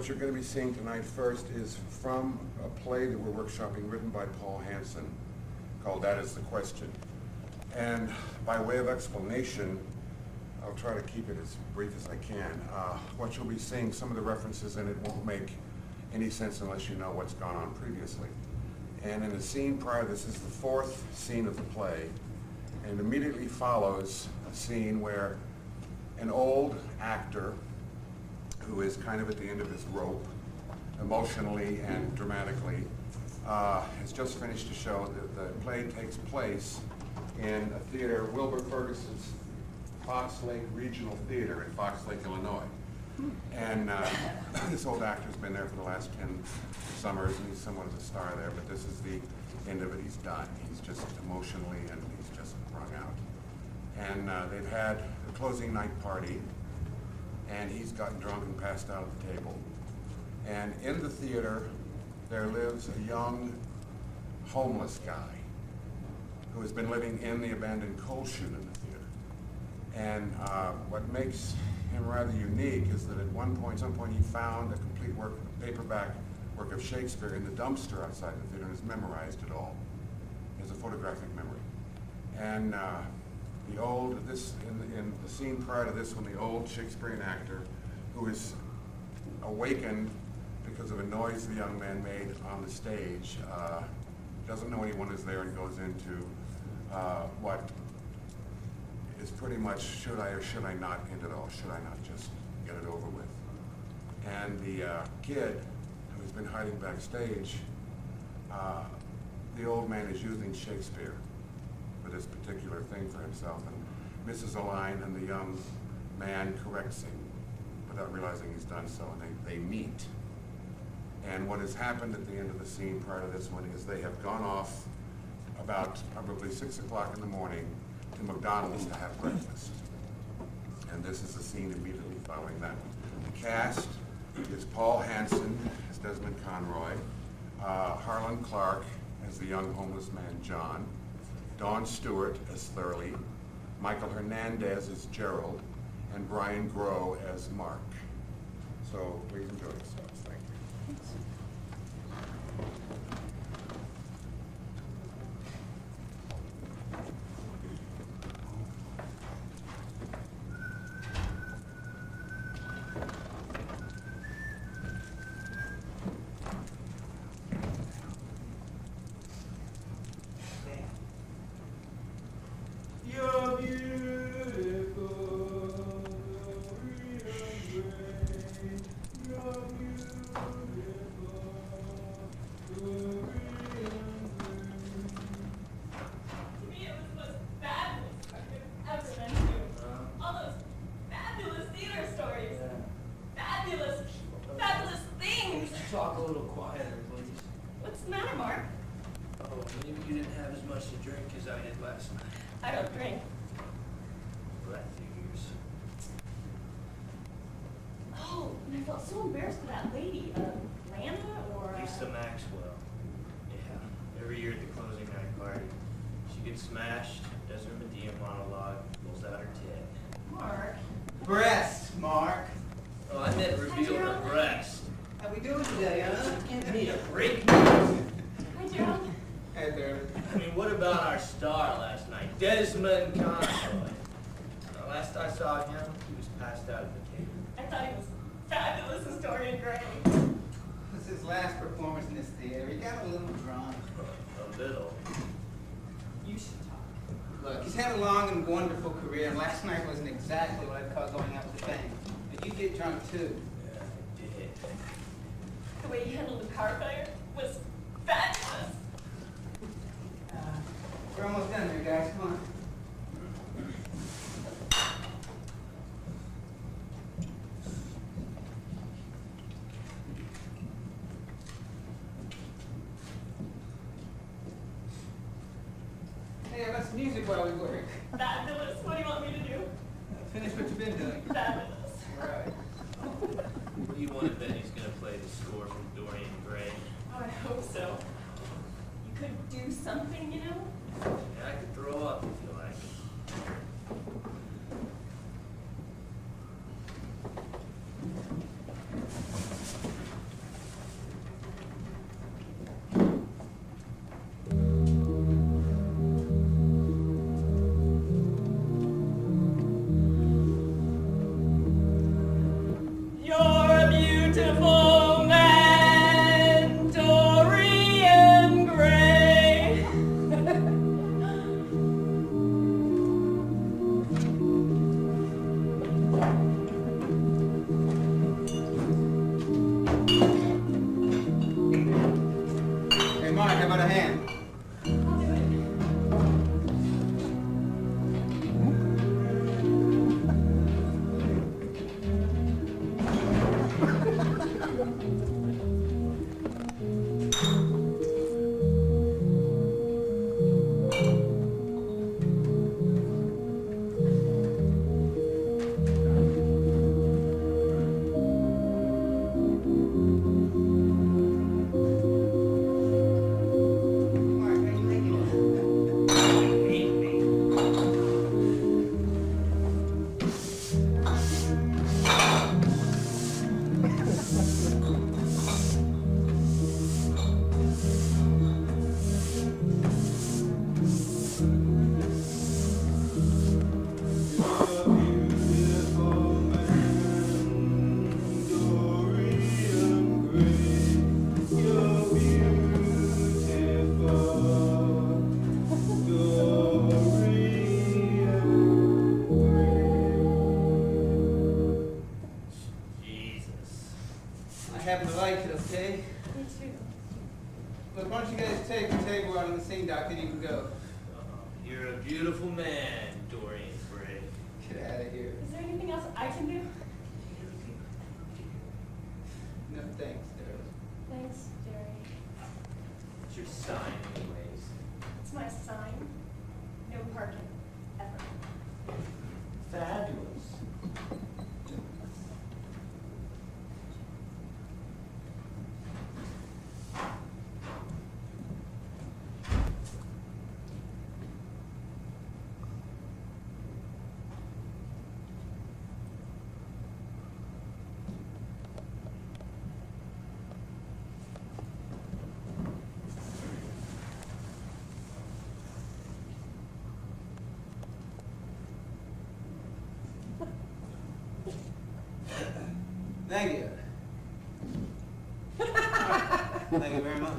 what you're going to be seeing tonight first is from a play that we're workshopping written by Paul Hansen called That Is the Question. And by way of explanation, I'll try to keep it as brief as I can. What you'll be seeing, some of the references in it won't make any sense unless you know what's gone on previously. And in the scene prior, this is the fourth scene of the play, and immediately follows a scene where an old actor who is kind of at the end of his rope, emotionally and dramatically, has just finished a show. The play takes place in a theater, Wilbur Ferguson's Fox Lake Regional Theater in Fox Lake, Illinois. And this old actor's been there for the last 10 summers, and he's somewhat of a star there, but this is the end of it. He's done. He's just emotionally, and he's just wrung out. And they've had a closing night party, and he's gotten drunk and passed out at the table. And in the theater, there lives a young homeless guy who has been living in the abandoned coal chute in the theater. And what makes him rather unique is that at some point he found a complete work, paperback work of Shakespeare in the dumpster outside the theater and has memorized it all. He has a photographic memory. And in the scene prior to this one, the old Shakespearean actor who is awakened because of a noise the young man made on the stage, doesn't know anyone is there, and goes into what is pretty much should I or should I not end it all? Should I not just get it over with? And the kid who's been hiding backstage, the old man is using Shakespeare for this particular thing for himself, and misses a line, and the young man corrects him without realizing he's done so, and they meet. And what has happened at the end of the scene prior to this one is they have gone off about probably 6 o'clock in the morning to McDonald's to have breakfast. And this is the scene immediately following that one. The cast is Paul Hansen as Desmond Conroy, Harlan Clark as the young homeless man John, Dawn Stewart as Thurley, Michael Hernandez as Gerald, and Brian Grow as Mark. So please enjoy yourselves. Thank you. You're beautiful, you're beautiful, To me, it was the most fabulous I've ever been to. All those fabulous theater stories. Fabulous, fabulous things. Talk a little quieter, please. What's the matter, Mark? Oh, maybe you didn't have as much to drink as I did last night. I don't drink. Well, that figures. Oh, and I felt so embarrassed for that lady, Lana or... Lisa Maxwell. Yeah, every year at the closing night party, she gets smashed, does her Medea monologue, pulls out her tit. Mark. Breast, Mark. Oh, I meant reveal her breast. How we doing today, huh? Give me a break. Hi, Gerald. Hey there. I mean, what about our star last night, Desmond Conroy? Last I saw him, he was passed out at the table. I thought he was fabulous as Dorian Gray. This is his last performance in this theater. He got a little drunk. A little. You should talk. Look, he's had a long and wonderful career, and last night wasn't exactly what I'd call going out with a bang. But you get drunk too. Yeah, I did. The way he handled the car fire was fabulous. We're almost done there, guys. Come on. Hey, let's music while we work. Fabulous. What do you want me to do? Finish what you've been doing. Fabulous. All right. What do you want to bet he's going to play the score from Dorian Gray? Oh, I hope so. You could do something, you know? Yeah, I could throw up if you like. happen to like it, okay? Me too. Look, why don't you guys take the table out on the scene dock and you can go. You're a beautiful man, Dorian Gray. Get out of here. Is there anything else I can do? No thanks, Daryl. Thanks, Jerry. What's your sign, anyways? It's my sign. No parking. Ever. Fabulous. Thank you. Thank you very much.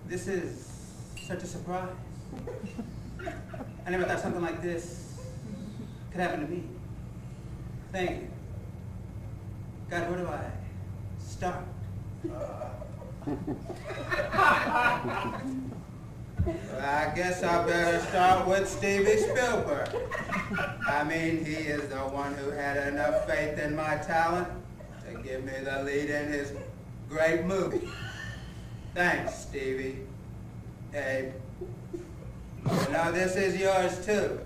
This is such a surprise. I never thought something like this could happen to me. Thank you. God, where do I start? I guess I better start with Steven Spielberg. I mean, he is the one who had enough faith in my talent to give me the lead in his great movie. Thanks, Stevie. Abe. You know, this is yours too.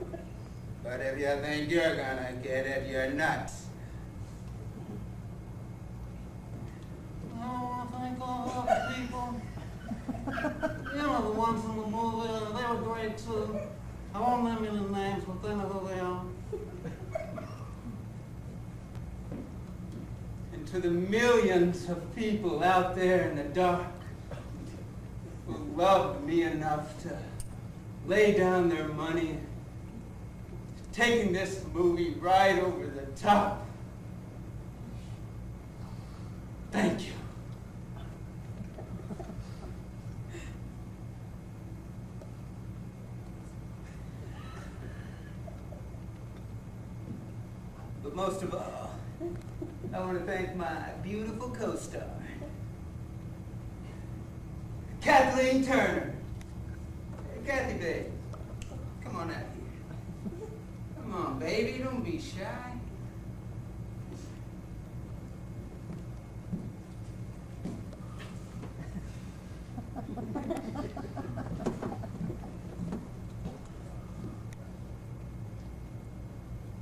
But if you think you're gonna get it, you're nuts. Oh, I thank all the people. You know, the ones in the movie, they were great too. I won't name any names, but they know who they are. And to the millions of people out there in the dark who loved me enough to lay down their money, taking this movie right over the top. Thank you. But most of all, I want to thank my beautiful co-star, Kathleen Turner. Hey, Kathy, babe, come on out here. Come on, baby, don't be shy.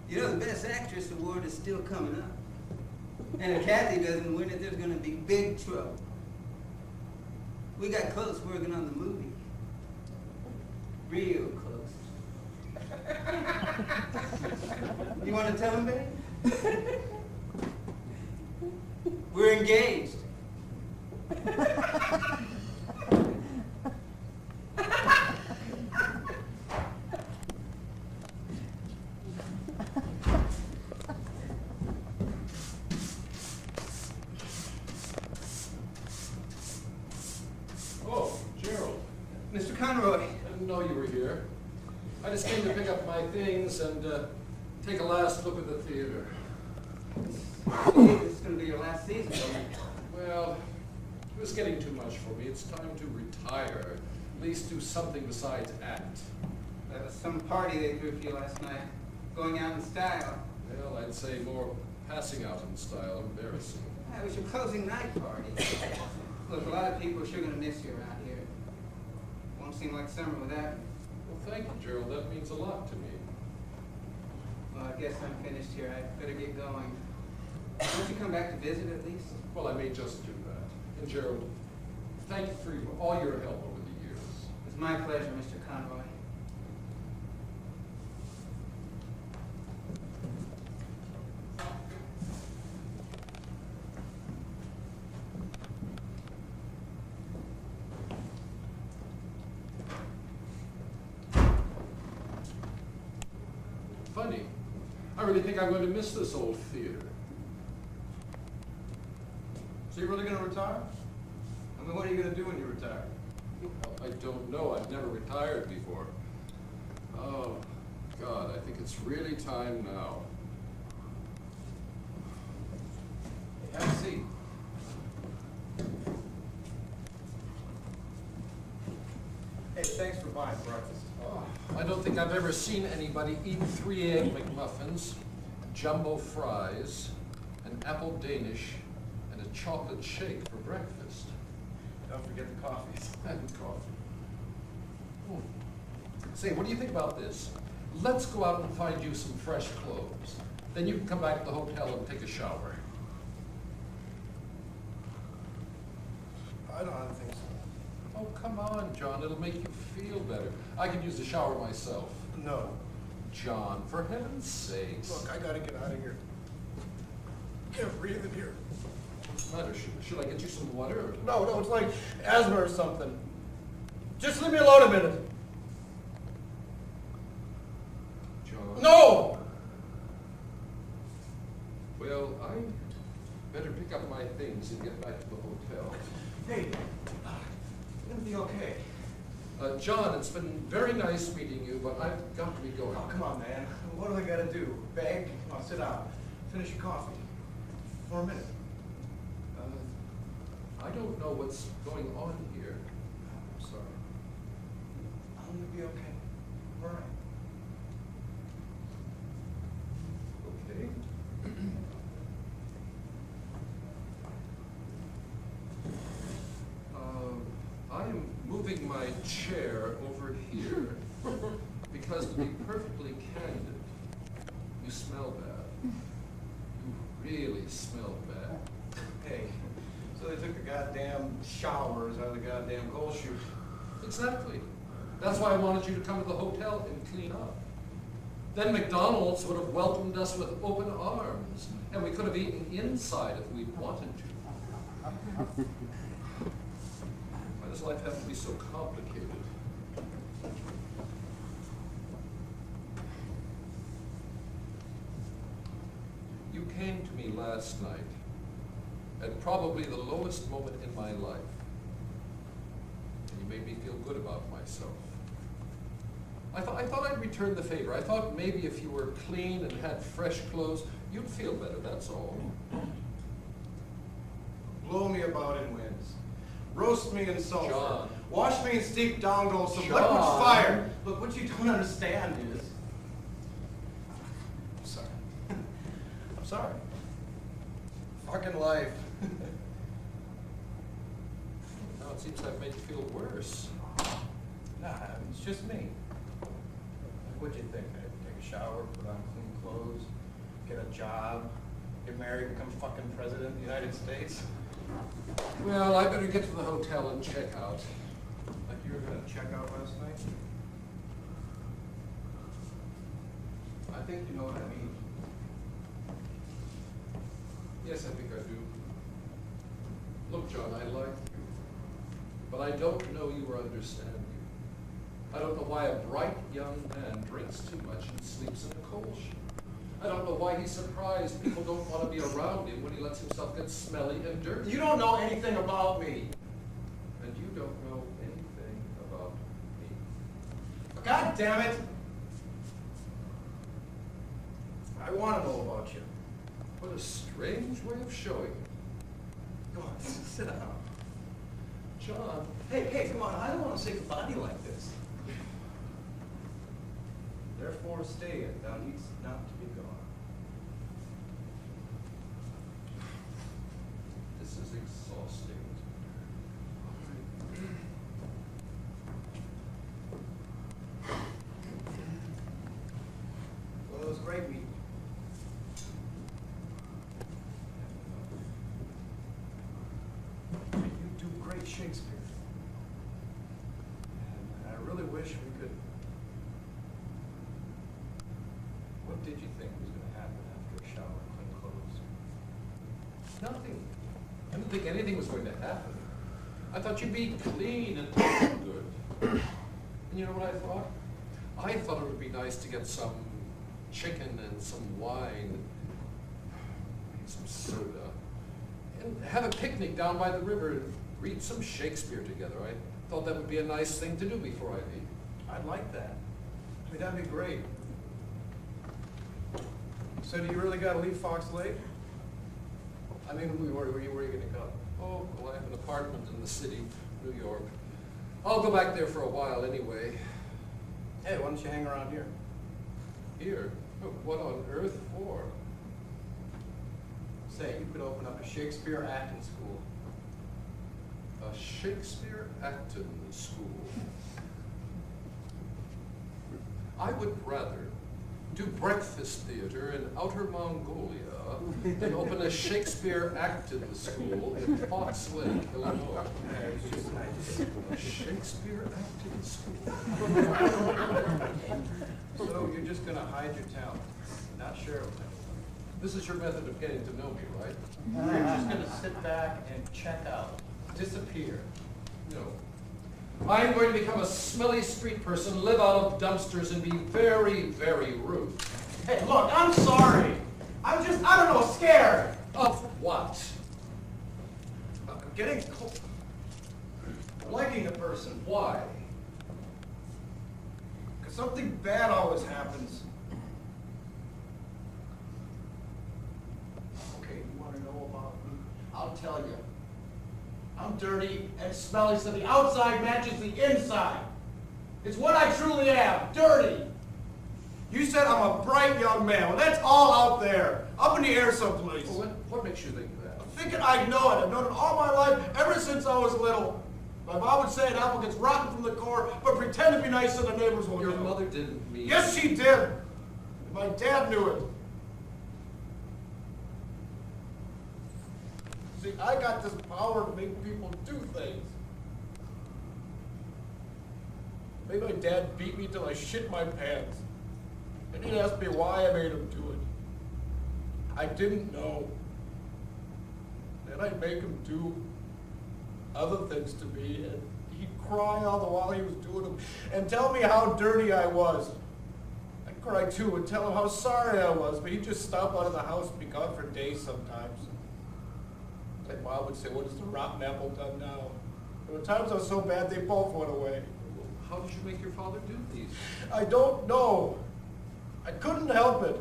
You know, the Best Actress Award is still coming up. And if Kathy doesn't win it, there's going to be big trouble. We got close working on the movie. Real close. You want to tell him, babe? We're engaged. Oh, Gerald. Mr. Conroy. I didn't know you were here. I just came to pick up my things and take a last look at the theater. This is going to be your last season, isn't it? Well, it was getting too much for me. It's time to retire. At least do something besides act. There was some party they threw for you last night. Going out in style. Well, I'd say more passing out in style. Embarrassing. It was your closing night party. Look, a lot of people are sure going to miss you around here. Won't seem like summer without you. Well, thank you, Gerald. That means a lot to me. Well, I guess I'm finished here. I better get going. Won't you come back to visit at least? Well, I may just do that. And Gerald, thank you for all your help over the years. It's my pleasure, Mr. Conroy. Funny. I really think I'm going to miss this old theater. So you're really going to retire? I mean, what are you going to do when you retire? Well, I don't know. I've never retired before. Oh, God, I think it's really time now. seat. Hey, thanks for buying breakfast. Oh, I don't think I've ever seen anybody eat 3 egg McMuffins, jumbo fries, an apple Danish, and a chocolate shake for breakfast. Don't forget the coffees. And coffee. Hmm. Say, what do you think about this? Let's go out and find you some fresh clothes. Then you can come back to the hotel and take a shower. I don't think so. Oh, come on, John, it'll make you feel better. I could use the shower myself. No. John, for heaven's sakes. Look, I gotta get out of here. Can't breathe in here. What's the matter? Should I get you some water? No, it's like asthma or something. Just leave me alone a minute. John? No! Well, I better pick up my things and get back to the hotel. Hey, it'll be okay. John, it's been very nice meeting you, but I've got to be going. Oh, come on, man. What do I gotta do? Beg? Come on, sit down. Finish your coffee. For a minute. I don't know what's going on here. I'm sorry. I'm gonna be okay. All right. Okay. I am moving my chair over here because, to be perfectly candid, you smell bad. You really smell bad. Hey, so they took the goddamn showers out of the goddamn coal chute. Exactly. That's why I wanted you to come to the hotel and clean up. Then McDonald's would have welcomed us with open arms, and we could have eaten inside if we'd wanted to. Why does life have to be so complicated? You came to me last night at probably the lowest moment in my life, and you made me feel good about myself. I thought I'd return the favor. I thought maybe if you were clean and had fresh clothes, you'd feel better, that's all. Blow me about in winds. Roast me in sulfur. John. Wash me in steep downgo some John. liquid fire. Look, what you don't understand is... I'm sorry. I'm sorry. Fucking life. Now it seems I've made you feel worse. Nah, it's just me. What'd you think? I'd take a shower, put on clean clothes, get a job, get married, become fucking president of the United States? Well, I better get to the hotel and check out. Like you were gonna check out last night? I think you know what I mean. Yes, I think I do. Look, John, I like you, but I don't know you or understand you. I don't know why a bright young man drinks too much and sleeps in a coal chute. I don't know why he's surprised people don't want to be around him when he lets himself get smelly and dirty. You don't know anything about me. And you don't know anything about me. God damn it! I want to know about you. What a strange way of showing it. Come on, sit down. John, Hey, come on, I don't want to see a body like this. Therefore, stay it. Thou needst not to be gone. this is exhausting. Well, it was great meeting you. You do great Shakespeare. And I really wish we could... What did you think was going to happen after a shower and clean clothes? Nothing. I didn't think anything was going to happen. I thought you'd be clean and looking good. And you know what I thought? I thought it would be nice to get some chicken and some wine, maybe some soda, and have a picnic down by the river and read some Shakespeare together. I thought that would be a nice thing to do before I leave. I'd like that. I mean, that'd be great. So do you really got to leave Fox Lake? I mean, where are you gonna go? Oh, well, I have an apartment in the city, New York. I'll go back there for a while anyway. Hey, why don't you hang around here? Here? What on earth for? Say, you could open up a Shakespeare acting school. A Shakespeare acting school. I would rather do breakfast theater in outer Mongolia than open a Shakespeare acting school in Fox Lake, Illinois. A Shakespeare acting school. So you're just gonna hide your talent, not share it with anyone. This is your method of getting to know me, right? You're just gonna sit back and check out, disappear. No. I'm going to become a smelly street person, live out of dumpsters, and be very, very rude. Hey, look, I'm sorry. I don't know, scared. Of what? Getting liking a person. Why? Because something bad always happens. Okay, you want to know about me? I'll tell you. I'm dirty and smelly, so the outside matches the inside. It's what I truly am, dirty. You said I'm a bright young man. Well, that's all out there, up in the air someplace. Well, what makes you think that? I'm thinking I know it. I've known it all my life, ever since I was little. My mom would say an apple gets rotten from the core, but pretend to be nice so the neighbors won't Your know. mother didn't mean... Yes, she did. My dad knew it. See, I got this power to make people do things. Maybe my dad beat me till I shit my pants. And he'd ask me why I made him do it. I didn't know. Then I'd make him do other things to me, and he'd cry all the while he was doing them, and tell me how dirty I was. I'd cry too and tell him how sorry I was, but he'd just stop out of the house and be gone for days sometimes. My mom would say, "What has the rotten apple done now?" There were times I was so bad they both went away. How did you make your father do these? I don't know. I couldn't help it.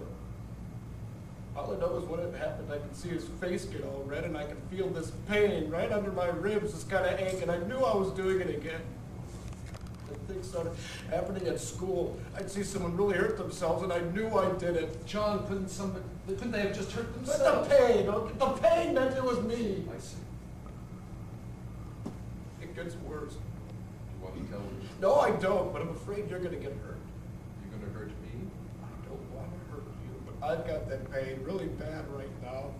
All I know is when it happened, I could see his face get all red, and I could feel this pain right under my ribs, this kind of ache, and I knew I was doing it again. And things started happening at school. I'd see someone really hurt themselves, and I knew I did it. John, couldn't they have just hurt But themselves? the pain, okay? The pain meant it was me. I see. It gets worse. You want to tell me? No, I don't, but I'm afraid you're going to get hurt. You're going to hurt me? I don't want to hurt you, but I've got that pain really bad right now.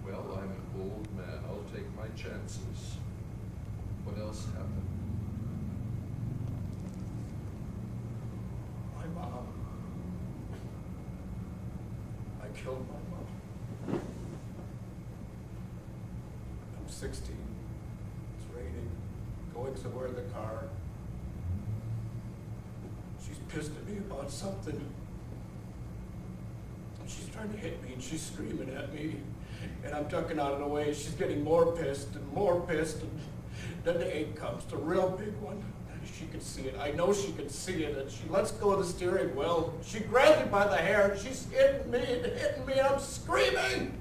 Well, I'm an old man. I'll take my chances. What else happened? My mom. I killed my mom. I'm 16. It's raining. Going somewhere in the car. She's pissed at me about something. She's trying to hit me and she's screaming at me. And I'm ducking out of the way. She's getting more pissed and more pissed. And then the ache comes, the real big one. She could see it. I know she could see it. And she lets go of the steering wheel. She grabs me by the hair and she's hitting me and I'm screaming.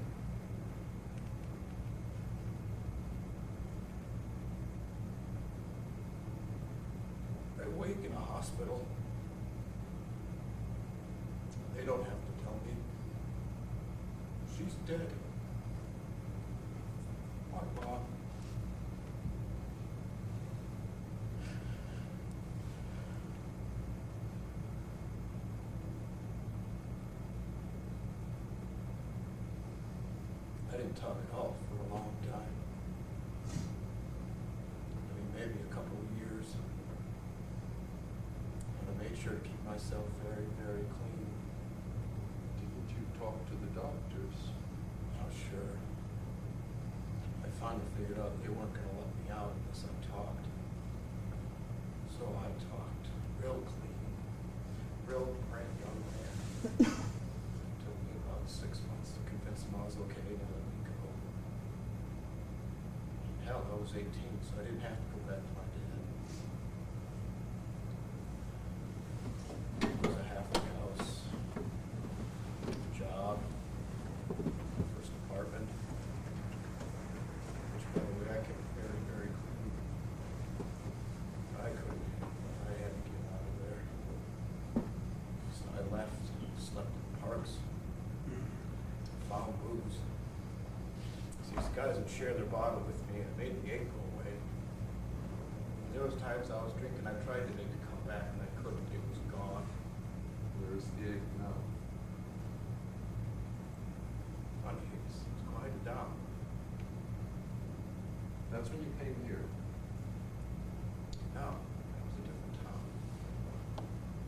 I wake in a hospital. They don't have to tell me. She's dead. My mom. I didn't talk at all for a long time. I mean, maybe a couple of years. And I made sure to keep myself very, very clean. Didn't you talk to the doctors? Not sure. I finally figured out they weren't gonna let me out unless I talked. So I talked real clean, real bright young man. It took me about 6 months to convince him I was okay to let me go. Hell, I was 18, so I didn't have to go back to my dad. It was a halfway house, job, would share their bottle with me, and it made the ache go away. There was times I was drinking, I tried to make it come back, and I couldn't. It was gone. Where's the egg now? Honey, it's quieted down. That's when you came here. No, that was a different town.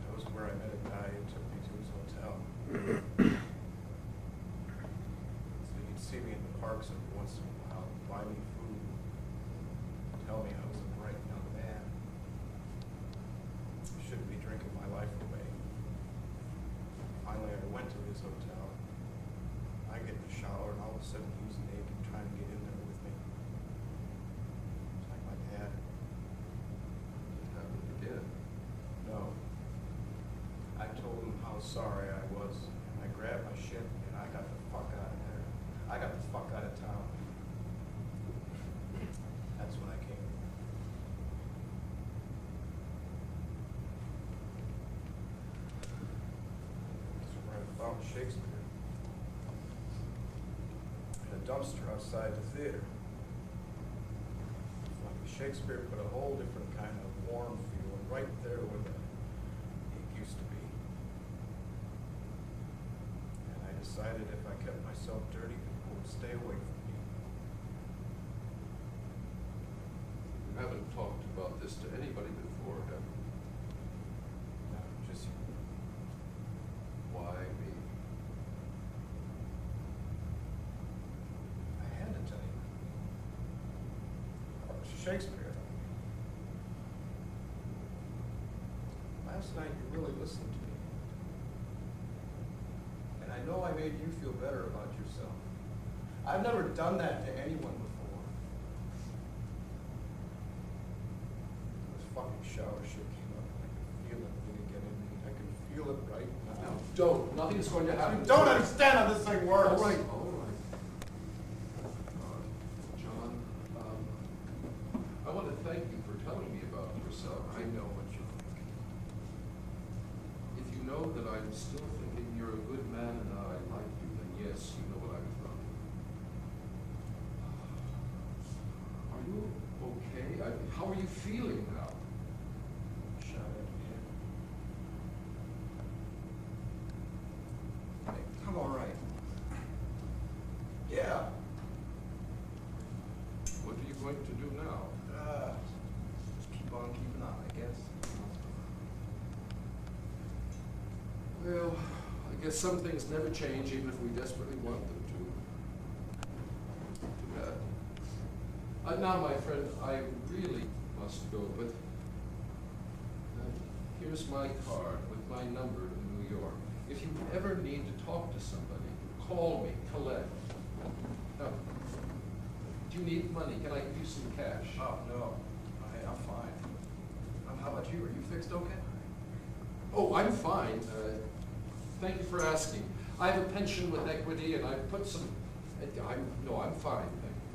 That was where I met a guy who took me to his hotel. So he'd see me in the parks every once in a while, buy me food, tell me I was a bright young man. I shouldn't be drinking my life away. Finally, I went to his hotel. I get in the shower, and all of a sudden he was naked, trying to get in there with me. It's like my dad. It happened again. No. I told him how sorry I was, and I grabbed my shit, and I got the fuck out of there. I got the fuck out of town. That's when I came. That's where I found Shakespeare. In a dumpster outside the theater. Like Shakespeare put a whole different kind of warm feeling right there where the ink used to be. And I decided if I kept myself dirty, people would stay away from me. You haven't talked about this to anybody before, have you? No, just you. Why me? I had to tell you. Shakespeare. Last night you really listened to me. And I know I made you feel better about yourself. I've never done that to anyone before. This fucking shower shit came up and I could feel it really get in me. I can feel it right now. Don't. Nothing's going to happen. You don't understand how this thing works. All right, all right. John, I want to thank you for telling me about yourself. I know what you're thinking. If you know that I'm still thinking you're a good man and I like you, then yes, you know what I'm from. Are you okay? How are you feeling now? Shot at me. Hey, I'm all right. Yeah. What are you going to do now? Just keep on keeping on, I guess. Well, I guess some things never change, even if we desperately want them to. Too bad. Now, my friend, I really must go, but here's my card with my number in New York. If you ever need to talk to somebody, call me, collect. Now, do you need money? Can I give you some cash? Oh, no. I'm fine. How about you? Are you fixed okay? Oh, I'm fine. Thank you for asking. I have a pension with equity, and I put some. I'm fine. Thank you.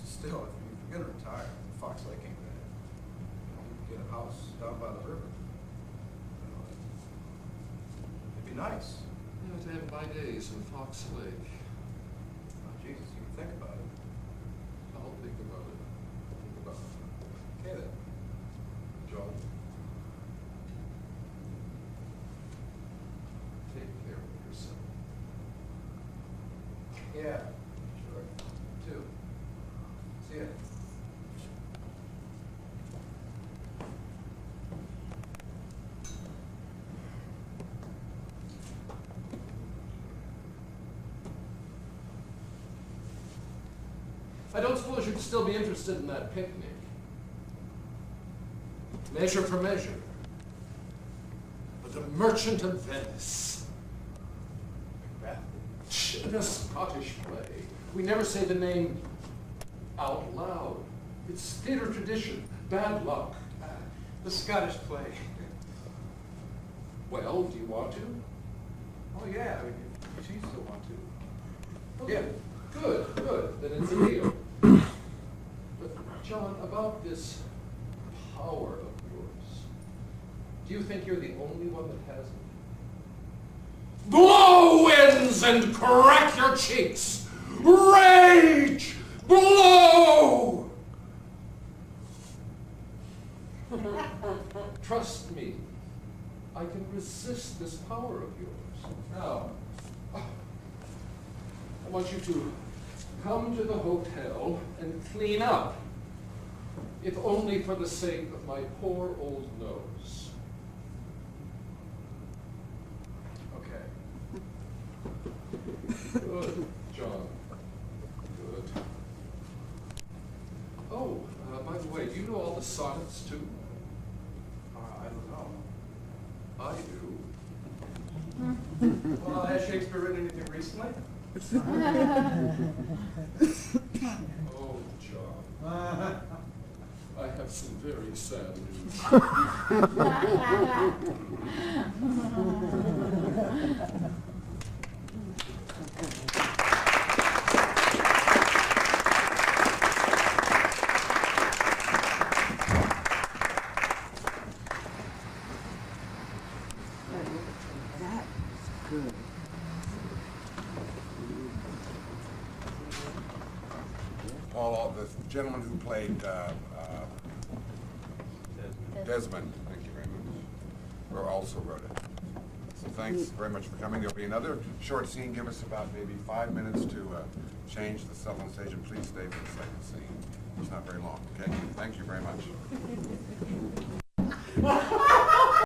Still, if you're gonna retire, Fox Lake ain't bad. You can get a house down by the river. It'd be nice. Yeah, to have my days in Fox Lake. Oh, Jesus, you can think about it. I'll think about it. Think about it. Okay then. John, take care of yourself. Yeah, sure. Too. See ya. I don't suppose you'd still be interested in that picnic. Measure for measure. The Merchant of Venice. Macbeth. In a Scottish play. We never say the name out loud. It's theater tradition. Bad luck. The Scottish play. Well, do you want to? Oh yeah, if you still want to. Okay. Good. Then it's a deal. But John, about this power of yours, do you think you're the only one that has it? Blow winds and crack your cheeks! Rage! Blow! Trust me, I can resist this power of yours. Now, I want you to come to the hotel and clean up, if only for the sake of my poor old nose. Okay. Good, John. Good. Oh, by the way, do you know all the sonnets too? I don't know. I do. Well, has Shakespeare written anything recently? Oh, John. I have some very sad news. Paul, the gentleman who played Desmond, thank you very much, also wrote it. So thanks very much for coming. There'll be another short scene. Give us about maybe 5 minutes to change the cell on stage, and please stay for the second scene. It's not very long, okay? Thank you very much.